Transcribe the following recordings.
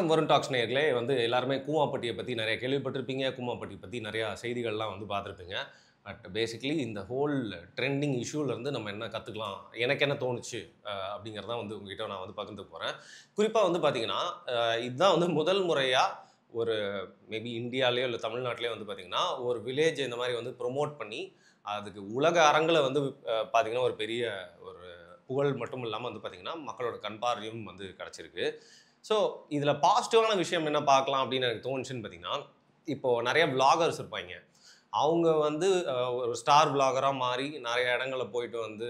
வணக்கம் வருண் டாக்ஸ் நேயர்களே வந்து எல்லாருமே கூமாப்பட்டியை பற்றி நிறைய கேள்விப்பட்டிருப்பீங்க. கூமாப்பட்டி பற்றி நிறையா செய்திகள்லாம் வந்து பார்த்துருப்பீங்க. பட் பேசிக்கலி இந்த ஹோல் ட்ரெண்டிங் இஷ்யூலேருந்து நம்ம என்ன கற்றுக்கலாம், எனக்கு என்ன தோணுச்சு அப்படிங்கிறதான் வந்து உங்ககிட்ட நான் வந்து பகிர்ந்து போகிறேன். குறிப்பாக வந்து பார்த்தீங்கன்னா, இதுதான் வந்து முதல் முறையாக ஒரு மேபி இந்தியாலேயோ இல்லை தமிழ்நாட்டிலேயோ வந்து பார்த்தீங்கன்னா, ஒரு வில்லேஜ் இந்த மாதிரி வந்து ப்ரொமோட் பண்ணி, அதுக்கு உலக அரங்கில் வந்து பார்த்தீங்கன்னா, ஒரு பெரிய ஒரு புகழ் மட்டும் இல்லாமல் வந்து பார்த்தீங்கன்னா, மக்களோட கண் பார்வையும் வந்து கிடச்சிருக்கு. ஸோ, இதில பாசிட்டிவான விஷயம் என்ன பார்க்கலாம் அப்படின்னு எனக்கு தோணுச்சுன்னு பார்த்தீங்கன்னா, இப்போ நெறைய விளாகர்ஸ் இருப்பாய்ங்க. அவங்க வந்து ஒரு ஸ்டார் விளாகரா மாறி நெறைய இடங்கள்ல போயிட்டு வந்து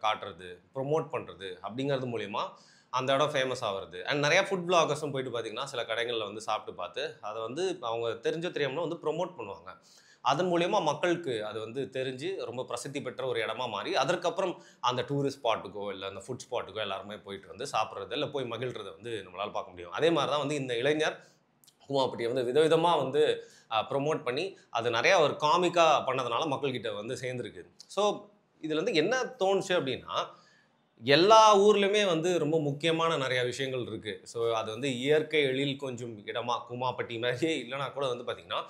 காட்டுறது, ப்ரொமோட் பண்றது அப்படிங்கிறது மூலியமா அந்த இடம் ஃபேமஸ் ஆவறது. அண்ட் நெறைய ஃபுட் விளாகர்ஸும் போயிட்டு பார்த்தீங்கன்னா, சில கடைகள்ல வந்து சாப்பிட்டு பார்த்து, அத வந்து அவங்க தெரிஞ்சோ தெரியாமலோ வந்து ப்ரொமோட் பண்ணுவாங்க. அதன் மூலியமா மக்களுக்கு அது வந்து தெரிஞ்சு ரொம்ப பிரசித்தி பெற்ற ஒரு இடமா மாறி, அதற்கப்புறம் அந்த டூரிஸ்ட் ஸ்பாட்டுக்கோ, இல்ல அந்த ஃபுட் ஸ்பாட்டுக்கோ எல்லாருமே போயிட்டு வந்து சாப்பிடுறது, இல்ல போய் மகிழ்றத வந்து நம்மளால பார்க்க முடியும். அதே மாரி தான் வந்து இந்த இளைஞர் கூமாப்பட்டிய வந்து விதவிதமா வந்து ப்ரமோட் பண்ணி, அது நெறைய ஒரு காமிக்கா பண்ணதுனால மக்கள்கிட்ட வந்து சேர்ந்திருக்கு. ஸோ, இதுல வந்து என்ன தோணுச்சு அப்டின்னா, எல்லா ஊர்லயுமே வந்து ரொம்ப முக்கியமான நெறைய விஷயங்கள் இருக்கு. ஸோ, அது வந்து இயற்கை எழில் கொஞ்சும் இடமா கூமாப்பட்டி மாரியே இல்லனா கூட வந்து பார்த்தீங்கன்னா,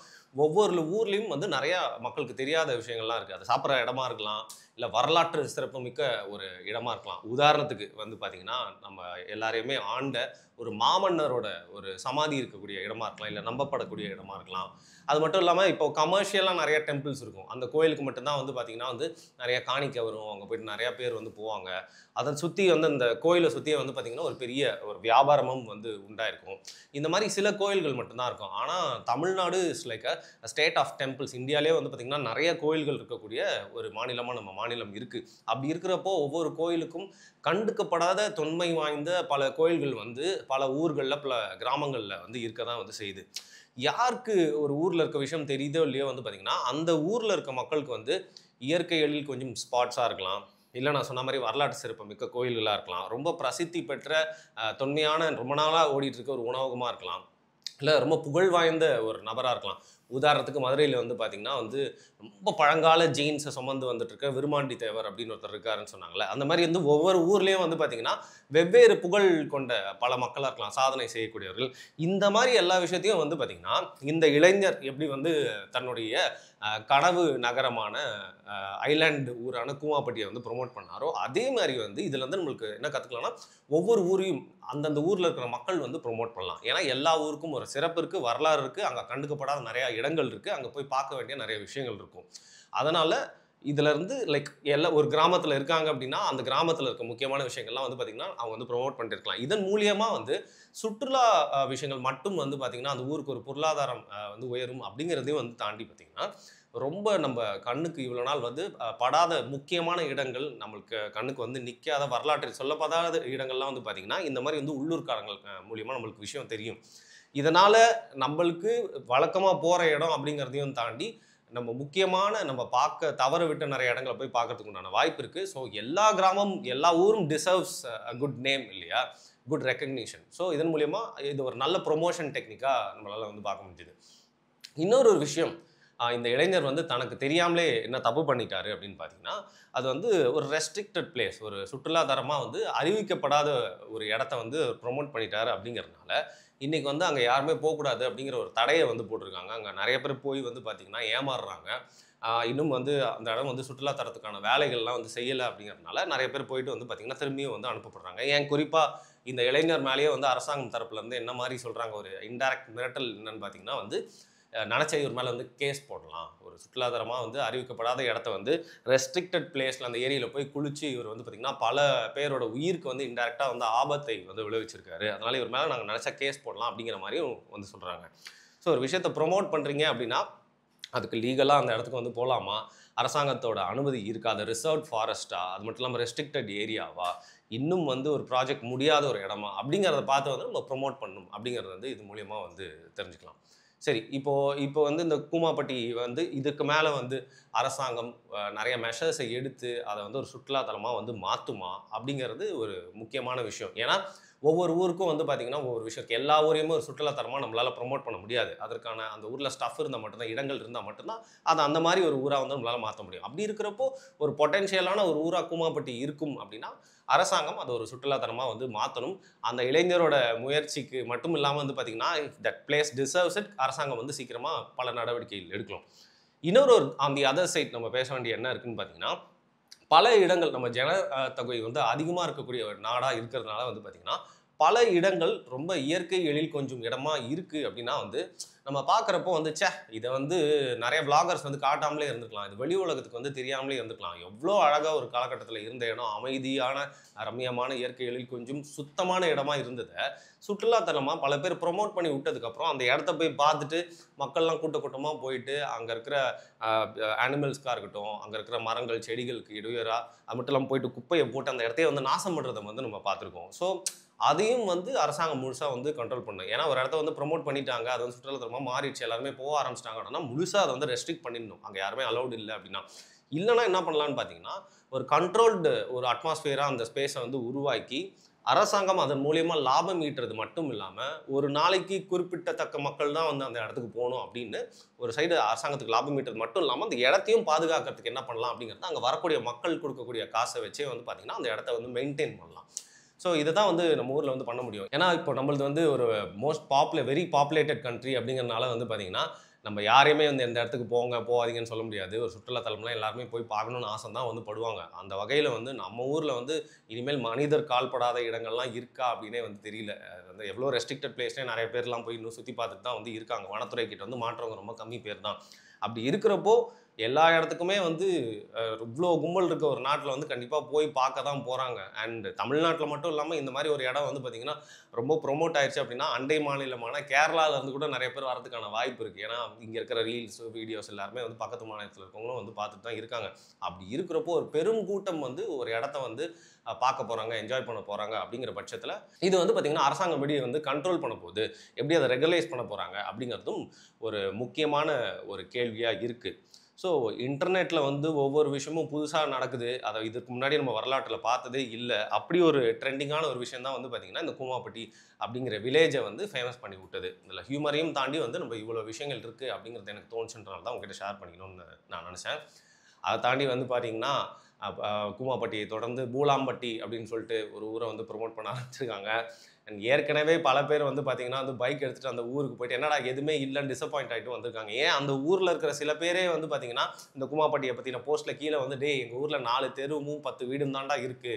ஒவ்வொரு ஊர்லயும் வந்து நெறையா மக்களுக்கு தெரியாத விஷயங்கள்லாம் இருக்கு. அது சாப்பிடுற இடமா இருக்கலாம், இல்ல வரலாற்று சிறப்புமிக்க ஒரு இடமா இருக்கலாம். உதாரணத்துக்கு வந்து பார்த்தீங்கன்னா, நம்ம எல்லாரையுமே ஆண்ட ஒரு மாமன்னரோட ஒரு சமாதி இருக்கக்கூடிய இடமா இருக்கலாம், இல்ல நம்பப்படக்கூடிய இடமா இருக்கலாம். அது மட்டும் இல்லாம இப்போ கமர்ஷியலா நெறைய டெம்பிள்ஸ் இருக்கும். அந்த கோயிலுக்கு மட்டும் தான் வந்து பார்த்தீங்கன்னா வந்து நெறைய காணிக்கை வரும். அங்க போயிட்டு நெறைய பேர் வந்து போவாங்க. அத சுத்தி வந்து இந்த கோயில சுத்தியே வந்து பார்த்தீங்கன்னா, ஒரு பெரிய ஒரு வியாபாரமும் வந்து உண்டாயிருக்கும். இந்த மாரி சில கோயில்கள் மட்டும் தான் இருக்கும். ஆனா, Tamil Nadu is like state of temples. இந்தியாலயே வந்து பார்த்தீங்கன்னா, நெறைய கோயில்கள் இருக்கக்கூடிய ஒரு மாநிலமா நம்ம மாநிலம் இருக்கு. அப்படி இருக்கிறப்போ, ஒவ்வொரு கோயிலுக்கும் கண்டுக்கப்படாத தொன்மை வாய்ந்த பல கோயில்கள் வந்து பல ஊர்கள்ல, பல கிராமங்கள்ல வந்து இருக்க தான் வந்து செய்யுது. யாருக்கு ஒரு ஊர்ல இருக்க விஷயம் தெரியுதோ இல்லையோ வந்து பார்த்தீங்கன்னா, அந்த ஊர்ல இருக்க மக்களுக்கு வந்து இயற்கை எழில் கொஞ்சம் ஸ்பாட்ஸா இருக்கலாம். இல்ல நான் சொன்ன மாரி வரலாற்று சிறப்புமிக்க கோயில்களா இருக்கலாம். ரொம்ப பிரசித்தி பெற்ற தொன்மையான ரொம்ப நாளா ஓடிட்டு இருக்க ஒரு உணவகமா இருக்கலாம். இல்ல ரொம்ப புகழ் வாய்ந்த ஒரு நபரா இருக்கலாம். உதாரணத்துக்கு மதுரையில வந்து பார்த்தீங்கன்னா வந்து, ரொம்ப பழங்கால ஜெயின்ஸ சுமந்து வந்துட்டு இருக்க விருமாண்டி தேவர் அப்படின்னு ஒருத்தர் இருக்காருன்னு சொன்னாங்கல்ல. அந்த மாரி வந்து ஒவ்வொரு ஊர்லயும் வந்து பார்த்தீங்கன்னா, வெவ்வேறு புகழ் கொண்ட பல மக்களா இருக்கலாம். சாதனை செய்யக்கூடியவர்கள். இந்த மாரி எல்லா விஷயத்தையும் வந்து பார்த்தீங்கன்னா, இந்த இளைஞர் எப்படி வந்து தன்னுடைய கனவு நகரமான ஐலேண்ட் ஊரான கூமாப்பட்டிய வந்து ப்ரமோட் பண்ணாரோ, அதே மாரி வந்து இதுல இருந்து நம்மளுக்கு என்ன கத்துக்கலாம்னா, ஒவ்வொரு ஊரையும் அந்தந்த ஊர்ல இருக்கிற மக்கள் வந்து ப்ரமோட் பண்ணலாம். ஏன்னா, எல்லா ஊருக்கும் ஒரு சிறப்பு இருக்கு, வரலாறு இருக்கு, அங்க கண்டுக்கப்படாத நெறைய இடங்கள் இருக்கு. அங்க போய் பார்க்க வேண்டிய நெறைய விஷயங்கள் இருக்கும். அதனால இதுல இருந்து லைக் ஒரு கிராமத்துல இருக்காங்க அப்டின்னா, அந்த கிராமத்துல இருக்க முக்கியமான விஷயங்கள்லாம் வந்து பார்த்தீங்கன்னா, அவங்க வந்து ப்ரமோட் பண்ணிட்டு இருக்கலாம். இதன் மூலியமா வந்து சுற்றுலா விஷயங்கள் மட்டும் வந்து பார்த்தீங்கன்னா, அந்த ஊருக்கு ஒரு பொருளாதாரம் வந்து உயரும் அப்படிங்கிறதையும் வந்து தாண்டி பார்த்தீங்கன்னா, ரொம்ப நம்ப கண்ணுக்கு இவ்வளோ நாள் வந்து படாத முக்கியமான இடங்கள், நம்மளுக்கு கண்ணுக்கு வந்து நிக்காத வரலாற்றில் சொல்லப்படாத இடங்கள்லாம் வந்து பார்த்தீங்கன்னா, இந்த மாரி வந்து உள்ளூர்காரங்கள் மூலியமா நம்மளுக்கு விஷயம் தெரியும். இதனால நம்பளுக்கு வழக்கமா போற இடம் அப்படிங்கிறதையும் தாண்டி, நம்ம முக்கியமான நம்ம பார்க்க தவற விட்ட நெறைய இடங்கள போய் பார்க்கறதுக்கு உண்டான வாய்ப்பு இருக்கு. ஸோ எல்லா கிராமம், எல்லா ஊரும் டிசர்வ்ஸ் குட் நேம் இல்லையா? Good recognition. ஸோ இதன் மூலியமா இது ஒரு நல்ல புரமோஷன் டெக்னிக்கா நம்மளால வந்து பார்க்க முடிஞ்சது. இன்னொரு ஒரு விஷயம், இந்த இளைஞர் வந்து தனக்கு தெரியாமலே என்ன தப்பு பண்ணிட்டாரு அப்படின்னு பார்த்தீங்கன்னா, அது வந்து ஒரு ரெஸ்ட்ரிக்டட் பிளேஸ். ஒரு சுற்றுலா தலமா வந்து அறிவிக்கப்படாத ஒரு இடத்த வந்து புரமோட் பண்ணிட்டாரு அப்படிங்கிறதுனால, இன்னைக்கு வந்து அங்க யாருமே போக்கூடாது அப்படிங்கிற ஒரு தடைய வந்து போட்டிருக்காங்க. அங்க நெறைய பேர் போய் வந்து பார்த்தீங்கன்னா ஏமாறுறாங்க. இன்னும் வந்து அந்த இடம் வந்து சுற்றுலா தலத்துக்கான வேலைகள்லாம் வந்து செய்யல அப்படிங்கிறதுனால, நெறைய பேர் போயிட்டு வந்து பார்த்தீங்கன்னா, திரும்பியும் வந்து அனுப்பப்படுறாங்க. ஏன் குறிப்பா இந்த இளைஞர் மேலேயே வந்து அரசாங்கம் தரப்புல இருந்து என்ன மாரி சொல்றாங்க, ஒரு இன்டைரக்ட் மிரட்டல் என்னன்னு பார்த்தீங்கன்னா வந்து, நெனச்சா இவர் மேல வந்து கேஸ் போடலாம். ஒரு சுற்றுலாதலமா வந்து அறிவிக்கப்படாத இடத்த வந்து ரெஸ்ட்ரிக்டட் பிளேஸ்ல அந்த ஏரியில போய் குளிச்சு இவர் வந்து பார்த்தீங்கன்னா, பல பேரோட உயிருக்கு வந்து இன்டைரக்ட்டா வந்து ஆபத்தை வந்து விளைவிச்சிருக்காரு. அதனால இவர் மேல நாங்க நெனச்சா கேஸ் போடலாம் அப்படிங்கிற மாரியும் வந்து சொல்றாங்க. ஸோ ஒரு விஷயத்த ப்ரமோட் பண்றீங்க அப்படின்னா, அதுக்கு லீகலா அந்த இடத்துக்கு வந்து போலாமா? அரசாங்கத்தோட அனுமதி இருக்கா? அது ரிசர்வ்ட் ஃபாரஸ்ட்டா? அது மட்டும் இல்லாம ரெஸ்ட்ரிக்டட் ஏரியாவா? இன்னும் வந்து ஒரு ப்ராஜெக்ட் முடியாத ஒரு இடமா? அப்படிங்கிறத பார்த்து வந்து நம்ம ப்ரமோட் பண்ணணும். அப்படிங்கிறது வந்து இது மூலியமா வந்து தெரிஞ்சுக்கலாம். சரி, இப்போ இப்போ வந்து இந்த கூமாப்பட்டி வந்து இதுக்கு மேல வந்து அரசாங்கம் நெறைய மெஷர்ஸ எடுத்து அத வந்து ஒரு சுற்றுலா தலமா வந்து மாத்துமா? அப்படிங்கிறது ஒரு முக்கியமான விஷயம். ஏன்னா, ஒவ்வொரு ஊருக்கும் வந்து பார்த்தீங்கன்னா, ஒவ்வொரு விஷயம் இருக்கு. எல்லா ஊரையுமே ஒரு சுற்றுலா தலமா நம்மளால ப்ரமோட் பண்ண முடியாது. அதற்கான அந்த ஊர்ல ஸ்டஃப் இருந்தா மட்டும் தான், இடங்கள் இருந்தா மட்டும் தான், அத அந்த மாரி ஒரு ஊரா வந்து நம்மளால மாத்த முடியும். அப்படி இருக்கிறப்போ, ஒரு பொட்டன்ஷியலான ஒரு ஊரா கூமாப்பட்டி இருக்கும் அப்படின்னா, அரசாங்கம் அத ஒரு சுற்றுலா தலமா வந்து மாத்தணும். அந்த இளைஞரோட முயற்சிக்கு மட்டும் இல்லாம வந்து பார்த்தீங்கன்னா, if that place deserves it அரசாங்கம் வந்து சீக்கிரமா பல நடவடிக்கைகள் எடுக்கலாம். இன்னொரு ஒரு ஆன் தி அதர் சைட் நம்ம பேச வேண்டிய என்ன இருக்குன்னு பார்த்தீங்கன்னா, பல இடங்கள் நம்ம தொகை வந்து அதிகமா இருக்கக்கூடிய ஒரு நாடா இருக்கிறதுனால வந்து பார்த்தீங்கன்னா, பல இடங்கள் ரொம்ப இயற்கை எழில் கொஞ்சும் இடமா இருக்கு அப்படின்னா வந்து, நம்ம பார்க்குறப்போ வந்து, இத வந்து நெறைய விளாகர்ஸ் வந்து காட்டாமலே இருந்திருக்கலாம். இது வெளி உலகத்துக்கு வந்து தெரியாமலே இருந்திருக்கலாம். எவ்ளோ அழகா ஒரு காலகட்டத்தில இருந்த இடம், அமைதியான, ரம்மியமான இயற்கை எழில் கொஞ்சும் சுத்தமான இடமா இருந்தத, சுற்றுலா தலமா பல பேர் ப்ரமோட் பண்ணி விட்டதுக்கப்புறம், அந்த இடத்த போய் பார்த்துட்டு, மக்கள்லாம் கூட்ட கூட்டமா போயிட்டு, அங்க இருக்கிற அ அனிமல்ஸ்க்கா இருக்கட்டும், அங்க இருக்கிற மரங்கள், செடிகளுக்கு இடையூறா, அது மட்டும் இல்லாம போயிட்டு குப்பைய போட்டு அந்த இடத்தையே வந்து நாசம் பண்றத வந்து நம்ம பார்த்துருக்கோம். ஸோ, அதையும் வந்து அரசாங்கம் முழுசா வந்து கண்ட்ரோல் பண்ணணும். ஏன்னா, ஒரு இடத்த வந்து ப்ரமோட் பண்ணிட்டாங்க. அது வந்து சுற்றுலா தலமா மாறிடுச்சு. எல்லாருமே போக ஆரம்பிச்சுட்டாங்க அப்படின்னா, முழுசா அத வந்து ரெஸ்ட்ரிக்ட் பண்ணிடணும். அங்க யாருமே அலவுட் இல்ல அப்படின்னா. இல்லன்னா என்ன பண்ணலாம்ன்னு பார்த்தீங்கன்னா, ஒரு கண்ட்ரோல்டு ஒரு அட்மாஸ்பியரா அந்த ஸ்பேஸ வந்து உருவாக்கி, அரசாங்கம் அதன் மூலியமா லாபம் ஈட்டுறது மட்டும் இல்லாம, ஒரு நாளைக்கு குறிப்பிட்டத்தக்க மக்கள் தான் வந்து அந்த இடத்துக்கு போணும் அப்படின்னு, ஒரு சைடு அரசாங்கத்துக்கு லாபம் ஈட்டுறது மட்டும் இல்லாம, அந்த இடத்தையும் பாதுகாக்கிறதுக்கு என்ன பண்ணலாம் அப்படிங்கிறத, அங்க வரக்கூடிய மக்கள் குடுக்கக்கூடிய காச வச்சே வந்து பார்த்தீங்கன்னா, அந்த இடத்த வந்து மெயின்டெயின் பண்ணலாம். ஸோ இத தான் வந்து நம்ம ஊர்ல வந்து பண்ண முடியும். ஏன்னா, இப்போ நம்மளது வந்து ஒரு வெரி பாப்புலேட்டட் கண்ட்ரி அப்படிங்கிறனால வந்து பார்த்தீங்கன்னா, நம்ம யாரையுமே வந்து எந்த இடத்துக்கு போங்க, போகாதீங்கன்னு சொல்ல முடியாது. ஒரு சுற்றுலா தலம்லாம் எல்லாருமே போய் பார்க்கணும்னு ஆசை தான் வந்து படுவாங்க. அந்த வகையில வந்து நம்ம ஊர்ல வந்து இனிமேல் மனிதர் கால்படாத இடங்கள்லாம் இருக்கா அப்படின்னே வந்து தெரியல. அது வந்து எவ்வளோ ரெஸ்ட்ரிக்டட் பிளேஸ்லயே நெறைய பேர்லாம் போய் இன்னும் சுத்தி பார்த்துட்டு தான் வந்து இருக்காங்க. வனத்துறை கிட்ட வந்து மாட்றவங்க ரொம்ப கம்மி பேர் தான். அப்படி இருக்கிறப்போ, எல்லா இடத்துக்குமே வந்து இவ்ளோ கும்பல் இருக்க ஒரு நாட்ல வந்து கண்டிப்பா போய் பார்க்க தான் போறாங்க. அண்ட் தமிழ்நாட்ல மட்டும் இல்லாம இந்த மாரி ஒரு இடம் வந்து பார்த்தீங்கன்னா, ரொம்ப ப்ரமோட் ஆயிருச்சு அப்படின்னா, அண்டை மாநிலமான கேரளால இருந்து கூட நெறைய பேர் வரதுக்கான வாய்ப்பு இருக்கு. ஏன்னா, இங்க இருக்கிற ரீல்ஸ், வீடியோஸ் எல்லாருமே வந்து பக்கத்து மாநிலத்தில இருக்கவங்களும் வந்து பார்த்துட்டு தான் இருக்காங்க. அப்படி இருக்கிறப்போ, ஒரு பெரும் கூட்டம் வந்து ஒரு இடத்த வந்து பார்க்க போறாங்க, என்ஜாய் பண்ண போறாங்க அப்படிங்கிற பட்சத்தில, இது வந்து பார்த்தீங்கன்னா, அரசாங்கம் எப்படி வந்து கண்ட்ரோல் பண்ண போகுது? எப்படி அத ரெகுலரைஸ் பண்ண போறாங்க? அப்படிங்கிறதும் ஒரு முக்கியமான ஒரு கேள்வியா இருக்கு. ஸோ, இன்டர்நெட்ல வந்து ஒவ்வொரு விஷயமும் புதுசா நடக்குது. அத இதுக்கு முன்னாடி நம்ம வரலாற்றில பார்த்ததே இல்ல. அப்படி ஒரு ட்ரெண்டிங்கான ஒரு விஷயம் தான் வந்து பார்த்தீங்கன்னா, இந்த கூமாப்பட்டி அப்படிங்கிற வில்லேஜ வந்து ஃபேமஸ் பண்ணி விட்டது. இதில ஹியூமரையும் தாண்டி வந்து நம்ம இவ்வளோ விஷயங்கள் இருக்கு அப்படிங்கிறது எனக்கு தோணுச்சுன்றனால தான் உங்ககிட்ட ஷேர் பண்ணிக்கணும்னு நான் நெனச்சேன். அத தாண்டி வந்து பார்த்தீங்கன்னா, கூமாப்பட்டியை தொடர்ந்து பூலாம்பட்டி அப்படின்னு சொல்லிட்டு ஒரு ஊர வந்து ப்ரமோட் பண்ண ஆரம்பிச்சிருக்காங்க. அண்ட் ஏற்கனவே பல பேர் வந்து பார்த்தீங்கன்னா, வந்து பைக் எடுத்துட்டு அந்த ஊருக்கு போயிட்டு, என்னடா எதுவுமே இல்லன்னு டிசப்பாயிண்ட் ஆயிட்டு வந்திருக்காங்க. ஏன் அந்த ஊர்ல இருக்கிற சில பேரே வந்து பார்த்தீங்கன்னா, இந்த கூமாப்பட்டிய பத்தின போஸ்ட்ல கீழ வந்து, "டேய் எங்க ஊர்ல 4 தெருவும் 10 வீடும் தான்டா இருக்கு.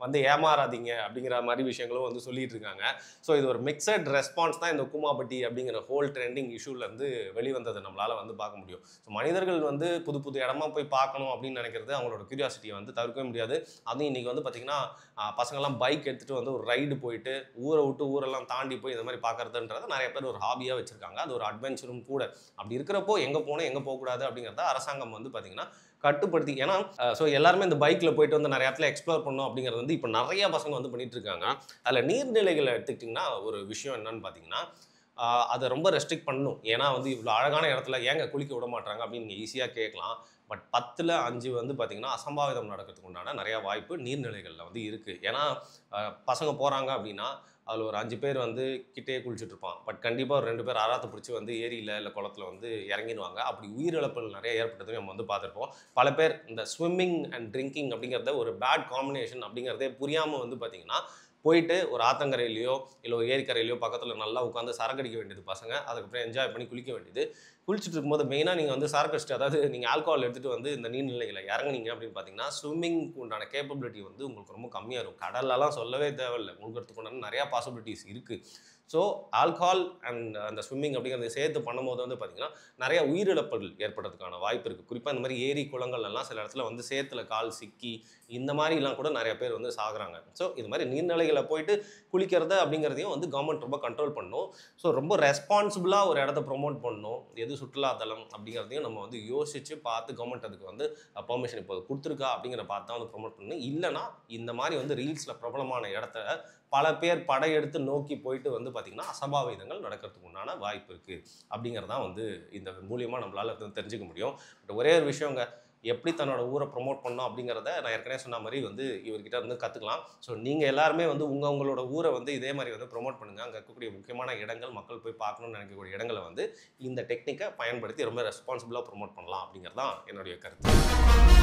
வந்து ஏமாறாதீங்க." அப்படிங்கிற மாரி விஷயங்களும் வந்து சொல்லிட்டு இருக்காங்க. ஸோ இது ஒரு மிக்ஸட் ரெஸ்பான்ஸ் தான் இந்த கூமாப்பட்டி அப்படிங்கிற ஹோல் ட்ரெண்டிங் இஷ்யூலேருந்து வெளிவந்தத நம்மளால வந்து பார்க்க முடியும். ஸோ மனிதர்கள் வந்து புது புது இடமா போய் பார்க்கணும் அப்படின்னு நினைக்கிறது அவங்களோட கியூரியாசிட்டிய வந்து தவிர்க்கவே முடியாது. அதுவும் இன்னைக்கு வந்து பார்த்தீங்கன்னா, பசங்கள்லாம் பைக் எடுத்துட்டு வந்து ஒரு ரைடு போயிட்டு, ஊர விட்டு ஊரெல்லாம் தாண்டி போய் இந்த மாரி பார்க்கறதுன்றத நெறைய பேர் ஒரு ஹாபியா வச்சிருக்காங்க. அது ஒரு அட்வென்ச்சரும் கூட. அப்படி இருக்கிறப்போ எங்க போணும், எங்க போக்கூடாது அப்படிங்கிறத அரசாங்கம் வந்து பார்த்தீங்கன்னா, கட்டுப்படுத்தி ஏன்னா எல்லாருமே இந்த பைக்ல போயிட்டு வந்து நெறைய இடத்துல எக்ஸ்ப்ளோர் பண்ணணும் அப்படிங்கிறது வந்து இப்ப நெறைய பசங்க வந்து பண்ணிட்டு இருக்காங்க. அதுல நீர்நிலைகள எடுத்துக்கிட்டீங்கன்னா, ஒரு விஷயம் என்னன்னு பார்த்தீங்கன்னா, அ அத ரொம்ப ரெஸ்ட்ரிக்ட் பண்ணணும். ஏன்னா வந்து இவ்வளோ அழகான இடத்துல ஏங்க குளிக்க விட மாட்றாங்க அப்படின்னு நீங்க ஈஸியா கேட்கலாம். பட் 10ல 5 வந்து பார்த்தீங்கன்னா, அசம்பாவிதம் நடக்கிறதுக்கு உண்டான நெறைய வாய்ப்பு நீர்நிலைகள்ல வந்து இருக்கு. ஏன்னா, அ பசங்க போறாங்க அப்படின்னா, அதுல ஒரு 5 பேர் வந்து கிட்டயே குளிச்சுட்டு இருப்பான். பட் கண்டிப்பா ஒரு 2 பேர் ஆராத்த புடிச்சு வந்து ஏரியில, இல்ல குளத்துல வந்து இறங்கிருவாங்க. அப்படி உயிரிழப்புகள் நெறைய ஏற்பட்டதையும் நம்ம வந்து பார்த்திருப்போம். பல பேர் இந்த ஸ்விம்மிங் அண்ட் ட்ரிங்கிங் அப்படிங்கிறத ஒரு பேட் காம்பினேஷன் அப்படிங்கிறதே புரியாம வந்து பார்த்தீங்கன்னா, போயிட்டு ஒரு ஆத்தங்கரையிலயோ, இல்ல ஒரு ஏரிக்கரையிலயோ பக்கத்துல நல்லா உட்கார்ந்து சரக்கு அடிக்க வேண்டியது பசங்க. அதுக்கப்புறம் என்ஜாய் பண்ணி குளிக்க வேண்டியது. குளிச்சுட்டு இருக்கும்போது மெயினா நீங்க வந்து சரக்கு அடிச்சுட்டு அதாவது நீங்க ஆல்கஹால் எடுத்துட்டு வந்து இந்த நீர்நிலைகள்ல இறங்குனீங்க அப்படின்னு பார்த்தீங்கன்னா, ஸ்விம்மிங்க்கு உண்டான கேப்பபிலிட்டி வந்து உங்களுக்கு ரொம்ப கம்மியா இருக்கும். கடல்லலாம் சொல்லவே தேவையில்ல. மூழ்கறதுக்கு உண்டான நெறைய பாசிபிலிட்டீஸ் இருக்கு. ஸோ ஆல்கஹால் அண்ட் அந்த ஸ்விம்மிங் அப்படிங்கிறத சேர்த்து பண்ணும்போது வந்து பார்த்தீங்கன்னா, நெறைய உயிரிழப்புகள் ஏற்படுறதுக்கான வாய்ப்பு இருக்கு. குறிப்பா இந்த மாரி ஏரி, குளங்கள்லலாம் சில இடத்துல வந்து சேத்துல கால் சிக்கி, இந்த மாரிலாம் கூட நெறைய பேர் வந்து சாகுறாங்க. ஸோ இது மாரி நீர்நிலைகள்ல போயிட்டு குளிக்கிறது அப்படிங்கிறதையும் வந்து கவர்மெண்ட் ரொம்ப கண்ட்ரோல் பண்ணணும். ஸோ ரொம்ப ரெஸ்பான்சிபிளா ஒரு இடத்த ப்ரமோட் பண்ணணும். எது சுற்றுலா தலம் அப்படிங்கிறதையும் நம்ம வந்து யோசிச்சு பார்த்து கவர்மெண்ட் அதுக்கு வந்து பெர்மிஷன் இப்போ குடுத்துருக்கா அப்படிங்கிற பார்த்து தான் வந்து ப்ரமோட் பண்ணணும். இல்லன்னா இந்த மாரி வந்து ரீல்ஸ்ல பிரபலமான இடத்த பல பேர் படையெடுத்து நோக்கி போயிட்டு வந்து பார்த்தீங்கன்னா, அசம்பாவிதங்கள் நடக்கிறதுக்கு உண்டான வாய்ப்பு இருக்கு. அப்படிங்கிறது தான் வந்து இந்த மூலியமா நம்மளால தெரிஞ்சுக்க முடியும். பட் ஒரே ஒரு விஷயங்க. எப்படி தன்னோட ஊரை ப்ரொமோட் பண்ணணும் அப்படிங்கிறத நான் ஏற்கனவே சொன்ன மாதிரி வந்து இவர்கிட்ட இருந்து கற்றுக்கலாம். ஸோ நீங்கள் எல்லாருமே வந்து உங்களோட ஊரை வந்து இதே மாதிரி வந்து ப்ரொமோட் பண்ணுங்கள். அங்கே இருக்கக்கூடிய முக்கியமான இடங்கள், மக்கள் போய் பார்க்கணும்னு நினைக்கக்கூடிய இடங்களை வந்து இந்த டெக்னிக்கை பயன்படுத்தி ரொம்ப ரெஸ்பான்சிபிளாக ப்ரொமோட் பண்ணலாம் அப்படிங்கிறது தான் என்னுடைய கருத்து.